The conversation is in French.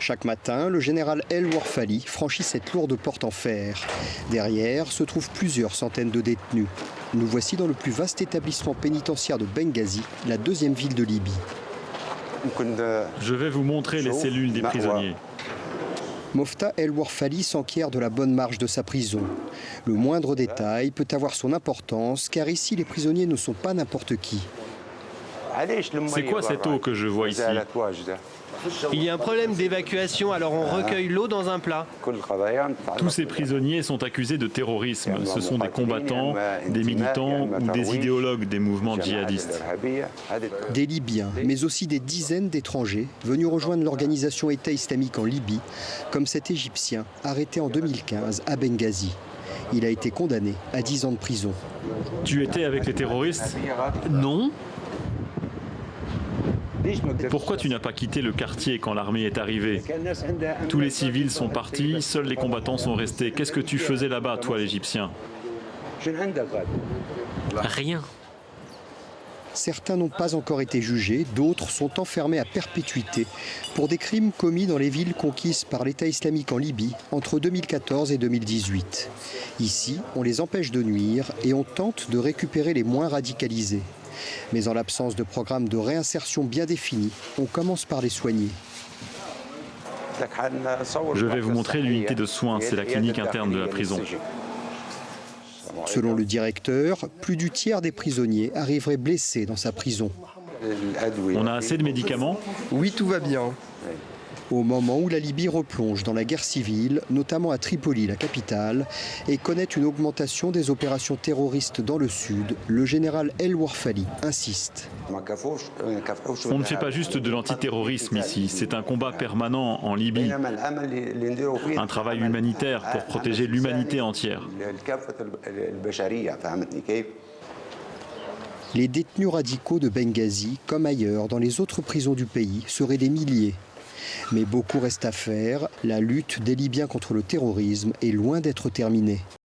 Chaque matin, le général El Warfali franchit cette lourde porte en fer. Derrière se trouvent plusieurs centaines de détenus. Nous voici dans le plus vaste établissement pénitentiaire de Benghazi, la deuxième ville de Libye. Je vais vous montrer les cellules des prisonniers. Mofta El Warfali s'enquiert de la bonne marche de sa prison. Le moindre détail peut avoir son importance, car ici les prisonniers ne sont pas n'importe qui. C'est quoi cette eau que je vois ici? Il y a un problème d'évacuation, alors on recueille l'eau dans un plat. Tous ces prisonniers sont accusés de terrorisme. Ce sont des combattants, des militants ou des idéologues des mouvements djihadistes. Des Libyens, mais aussi des dizaines d'étrangers venus rejoindre l'organisation État islamique en Libye, comme cet Égyptien arrêté en 2015 à Benghazi. Il a été condamné à 10 ans de prison. Tu étais avec les terroristes? Non. Pourquoi tu n'as pas quitté le quartier quand l'armée est arrivée? Tous les civils sont partis, seuls les combattants sont restés. Qu'est-ce que tu faisais là-bas, toi l'Égyptien? Rien. Certains n'ont pas encore été jugés, d'autres sont enfermés à perpétuité pour des crimes commis dans les villes conquises par l'État islamique en Libye entre 2014 et 2018. Ici, on les empêche de nuire et on tente de récupérer les moins radicalisés. Mais en l'absence de programme de réinsertion bien défini, on commence par les soigner. Je vais vous montrer l'unité de soins, c'est la clinique interne de la prison. Selon le directeur, plus du tiers des prisonniers arriveraient blessés dans sa prison. On a assez de médicaments? Oui, tout va bien. Au moment où la Libye replonge dans la guerre civile, notamment à Tripoli, la capitale, et connaît une augmentation des opérations terroristes dans le sud, le général El Warfali insiste. On ne fait pas juste de l'antiterrorisme ici, c'est un combat permanent en Libye. Un travail humanitaire pour protéger l'humanité entière. Les détenus radicaux de Benghazi, comme ailleurs dans les autres prisons du pays, seraient des milliers. Mais beaucoup reste à faire. La lutte des Libyens contre le terrorisme est loin d'être terminée.